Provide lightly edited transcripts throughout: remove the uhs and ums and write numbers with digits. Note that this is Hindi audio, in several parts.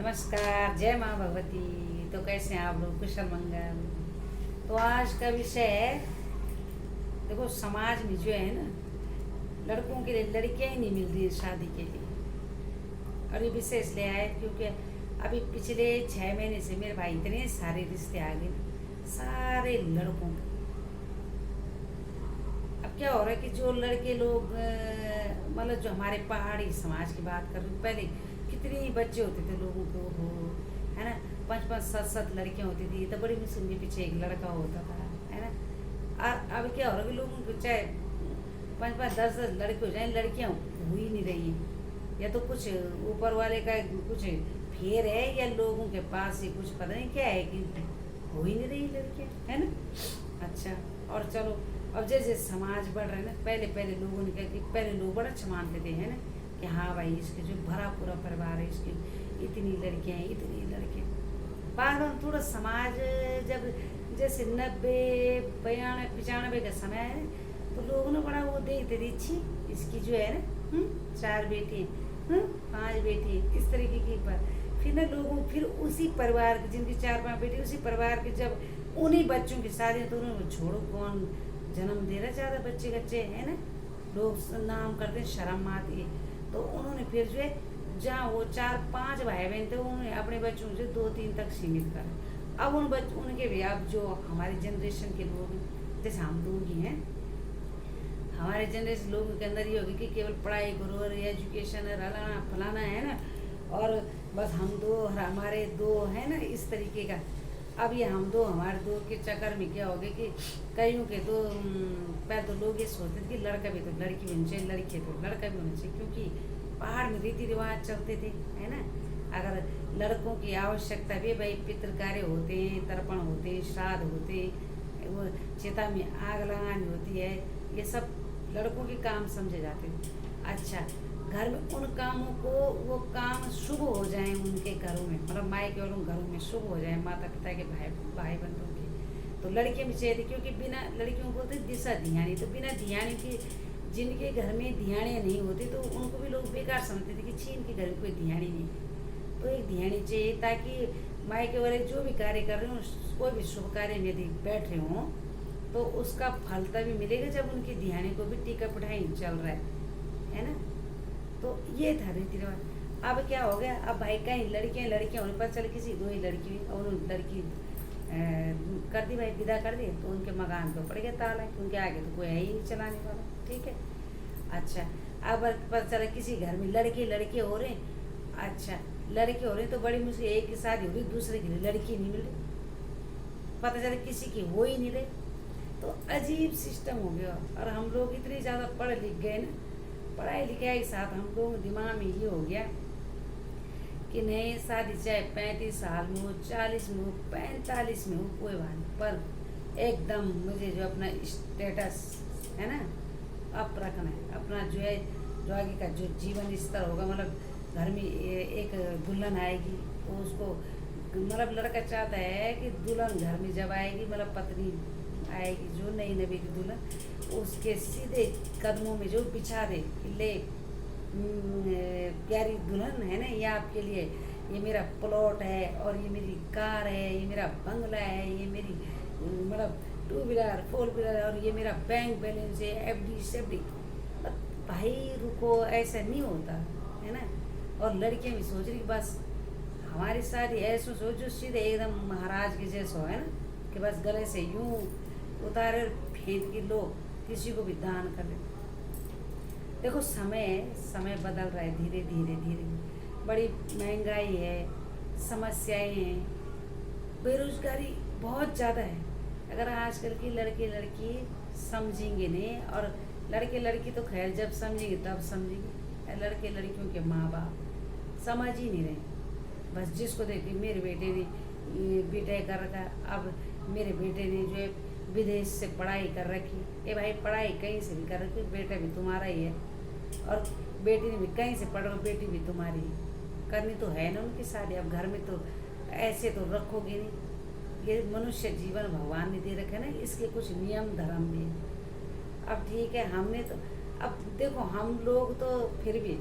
नमस्कार, जय माँ भगवती। तो कैसे हैं आप लोग? कुशल मंगल। तो आज का विषय है, देखो समाज में जो है ना, लड़कों के लिए लड़कियां ही नहीं मिल रही है शादी के लिए। और ये विषय इसलिए आया क्योंकि अभी पिछले 6 महीने से मेरे भाई इतने सारे रिश्ते आ गए, सारे लड़कों के। अब क्या हो रहा है कि जो लड़के लोग मतलब जो हमारे पहाड़ी समाज की बात कर रहे हैं, पहले कितने बच्चे होते थे लोगों को, हो है ना, 5-5 7-7 लड़कियां होती थी, तो बड़ी मुश्किल के पीछे एक लड़का होता था, है ना। और अब क्या हो रहा है कि लोगों को चाहे 5-5 10-10 लड़के हो जाए, लड़कियां हो ही नहीं रही हैं। या तो कुछ ऊपर वाले का कुछ फेर है, या लोगों के पास ही कुछ पता नहीं क्या है कि हो ही नहीं रही लड़कियां, है ना। अच्छा, और चलो अब जैसे समाज बढ़ रहा है ना, पहले पहले लोगों ने कहा कि पहले लोग बड़ा अच्छा मानते थे, है ना, कि हाँ भाई इसके जो भरा पूरा परिवार है, इसकी इतनी लड़कियां हैं, इतनी लड़के। बाद में थोड़ा समाज जब जैसे 90 92 95 का समय है, तो लोगों ने बड़ा वो देखते थे, छी इसकी जो है ना, 4 बेटी, 5 बेटी, इस तरीके की बात। फिर ना लोगों फिर उसी परिवार के जिनकी 4-5 बेटी, उसी परिवार के जब उन्हीं बच्चों की शादी, तो उन्होंने छोड़ो कौन जन्म दे रहा ज़्यादा बच्चे कच्चे, है ना, लोग नाम करते हैं, शर्म आती है। तो उन्होंने फिर जो है, जहाँ वो 4-5 भाई बहन थे, उन्होंने अपने बच्चों से 2-3 तक सीमित करा। अब उनके भी, अब जो हमारी जनरेशन के लोग हैं, जैसे हम लोग ही हैं, हमारे जनरेशन लोगों के अंदर ये होगी कि केवल पढ़ाई करो और एजुकेशन फलाना फलाना, है ना, और बस हम दो और हमारे दो, है ना, इस तरीके का। अब ये हम दो हमारे दो के चक्कर में क्या हो गया कि कईयों के तो पहले तो लोग ये सोचते थे कि लड़का भी तो लड़की भी होनी चाहिए, लड़की तो लड़का भी होना चाहिए, क्योंकि पहाड़ में रीति रिवाज चलते थे, है ना। अगर लड़कों की आवश्यकता भी, भाई पितृ कार्य होते हैं, तर्पण होते हैं, श्राद्ध होते हैं, वो चिता में आग लगानी होती है, ये सब लड़कों के काम समझे जाते हैं। अच्छा, घर में उन कामों को, वो काम शुभ हो जाएं उनके घरों में, मतलब मायके वालों घरों में शुभ हो जाए, माता पिता के भाई बंधुओं के, तो लड़कियां भी चाहिए थी, क्योंकि बिना लड़कियों को बोलते दिशा धियानी, तो बिना धियानी के जिनके घर में धियाने नहीं होती, तो उनको भी लोग बेकार समझते थे कि छी इनके घर में कोई धियानी नहीं। तो एक धियानी चाहिए, ताकि मायके वाले जो भी कार्य कर रहे हों, कोई भी शुभ कार्य में यदि बैठ रहे हों, तो उसका फल तभी मिलेगा जब उनकी धियानी को भी टीका पढ़ाई चल रहा है ना। तो ये था रीति रिवाज। अब क्या हो गया, अब भाई कहीं लड़कियां होने पर चल किसी दो ही लड़की, और लड़की कर दी भाई, विदा कर दी, तो उनके मकान पे पड़ गया ताला, क्योंकि आगे तो कोई है ही नहीं चलाने वाला, ठीक है। अच्छा, अब पता चला किसी घर में लड़के हो रहे हैं। अच्छा, लड़के हो रहे हैं तो बड़ी मुश्किल, एक की शादी हो रही, दूसरे के लिए लड़की नहीं मिल रही, पता चला किसी की हो ही नहीं रही। तो अजीब सिस्टम हो गया। और हम लोग इतने ज़्यादा पढ़ लिख गए ना, पढ़ाई लिखाई के साथ हम लोग दिमाग में ये हो गया कि नहीं, शादी चाहे 35 साल में हो, 40 में हो, 45 में हो, कोई बात नहीं, पर एकदम मुझे जो अपना स्टेटस है ना, अप रखना है अपना, जो है जो आगे का जो जीवन स्तर होगा, मतलब घर में एक दुल्हन आएगी, तो उसको मतलब लड़का चाहता है कि दुल्हन घर में जब आएगी, मतलब पत्नी आएगी जो नई नवी की दुल्हन, उसके सीधे कदमों में जो बिछा दे, ले प्यारी दुल्हन है ना, ये आपके लिए, ये मेरा प्लॉट है, और ये मेरी कार है, ये मेरा बंगला है, ये मेरी मतलब 2 व्हीलर 4 व्हीलर, और ये मेरा बैंक बैलेंस है, FD SFD। भाई रुको, ऐसा नहीं होता, है ना। और लड़कियां भी सोच रही बस हमारी शादी ऐसा सोचो, सीधे एकदम महाराज के जैसा, है ना, कि बस गले से यूं उतारे फेंक के लो, किसी को भी दान कर दे। देखो समय बदल रहा है, धीरे धीरे धीरे, बड़ी महंगाई है, समस्याएं हैं, बेरोजगारी बहुत ज़्यादा है। अगर आजकल की लड़के लड़की समझेंगे नहीं, और लड़के लड़की तो खैर जब समझेंगे तब समझेंगे, लड़के लड़कियों के माँ बाप समझ ही नहीं रहे, बस जिसको देखे मेरे बेटे ने बीटेक कर रखा, अब मेरे बेटे ने जो है विदेश से पढ़ाई कर रखी। ए भाई, पढ़ाई कहीं से भी कर रखी, बेटा भी तुम्हारा ही है, और बेटी ने भी कहीं से पढ़, बेटी भी तुम्हारी है, करनी तो है ना उनकी शादी। अब घर में तो ऐसे तो रखोगे नहीं, ये मनुष्य जीवन भगवान ने दे रखे ना, इसके कुछ नियम धर्म भी है। अब ठीक है, हमने तो, अब देखो हम लोग तो फिर भी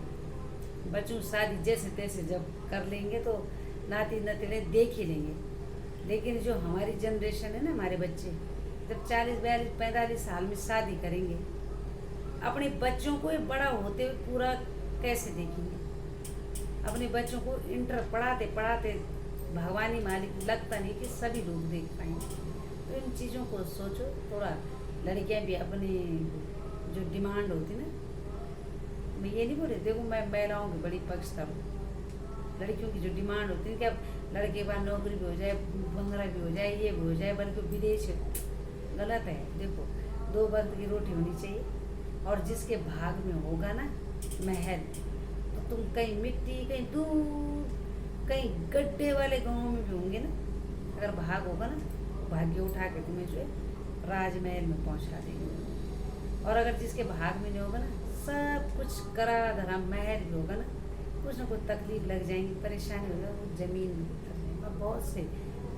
बच्चों शादी जैसे तैसे जब कर लेंगे, तो नाती नतीने देख ही लेंगे। लेकिन जो हमारी जनरेशन है ना, हमारे बच्चे जब 40 42 45 साल में शादी करेंगे, अपने बच्चों को ये बड़ा होते हुए पूरा कैसे देखेंगे? अपने बच्चों को इंटर पढ़ाते पढ़ाते भगवान ही मालिक, लगता नहीं कि सभी लोग देख पाएंगे। तो इन चीज़ों को सोचो थोड़ा। लड़कियां भी अपनी जो डिमांड होती ना, मैं ये नहीं बोल रही, देखो मैं महिलाओं की बड़ी पक्षधर हूँ। लड़कियों की जो डिमांड होती है कि अब लड़के के बाद नौकरी भी हो जाए, बंगला भी हो जाए, ये भी हो जाए, बल्कि विदेश, गलत है। देखो 2 वक्त की रोटी होनी चाहिए, और जिसके भाग में होगा ना महल, तो तुम कहीं मिट्टी, कहीं दूर, कहीं गड्ढे वाले गाँव में भी होंगे ना, अगर भाग होगा ना, भाग्य उठा के तुम्हें जो है राजमहल में पहुंचा देंगे। और अगर जिसके भाग में नहीं होगा ना, सब कुछ करा धरा महल भी होगा ना, कुछ ना कुछ तकलीफ लग जाएंगी, परेशानी होगा, वो जमीन में उतर जाएंगे। मैं बहुत से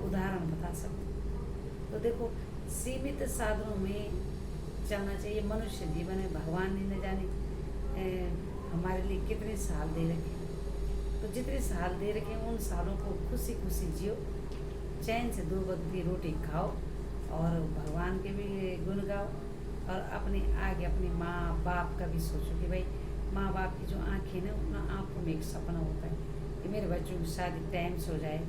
उदाहरण बता सकती हूँ। तो देखो, सीमित साधनों में चलना चाहिए। मनुष्य जीवन में भगवान ने न जाने हमारे लिए कितने साल दे रखे, तो जितने साल दे रखे उन सालों को खुशी खुशी जियो, चैन से 2 वक्त की रोटी खाओ, और भगवान के भी गुण गाओ, और अपने आगे अपने माँ बाप का भी सोचो कि भाई माँ बाप की जो आँखें ना, उन आँखों में एक सपना होता है कि मेरे बच्चों की शादी टाइम से हो जाए,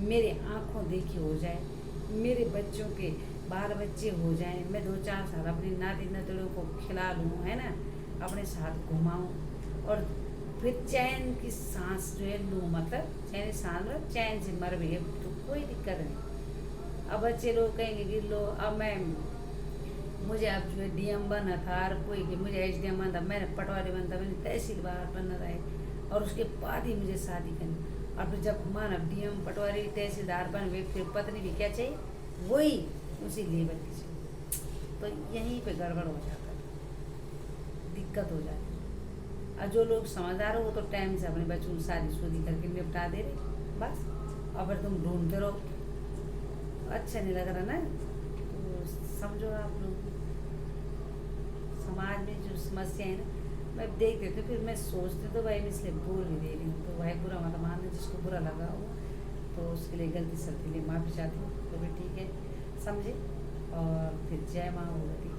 मेरे आँखों देखी हो जाए, मेरे बच्चों के बाल बच्चे हो जाएं, मैं 2-4 साल अपनी नाती नतड़ों को खिला लूँ, है ना, अपने साथ घुमाऊँ, और फिर चैन की सांस जो है लूँ, मतलब चैन की सांस मतलब चैन से मर भी, तो कोई दिक्कत नहीं। अब बच्चे लोग कहेंगे कि लो अब मुझे अब जो है DM बनना था, और कोई कि मुझे HDM बनना था, मैंने पटवारी बनता, मैंने तहसीलदार बनना था, और उसके बाद ही मुझे शादी करनी। और फिर जब मानव DM पटवारी तहसीलदार बन गए, फिर पत्नी भी क्या चाहिए, वही उसी लेवल की चाहिए। तो यहीं पे गड़बड़ हो जाता है, दिक्कत हो जाती है। और जो लोग समझदार हो वो तो टाइम से अपने बच्चों की शादी करके निपटा दे रहे बस। और फिर तुम ढूंढते रहो, अच्छा नहीं लग रहा ना, तो समझो आप लोग समाज में जो समस्या है ना, मैं देख देती हूँ, फिर मैं सोचती हूँ, तो भाई मैं इसलिए बोल भी दे रही हूँ। तो भाई बुरा मत मानना, जिसको बुरा लगा हो तो उसके लिए गलती सलती लिए माफ़ी चाहती हूँ। तो भी ठीक है, समझे। और फिर जय माँ भगवती।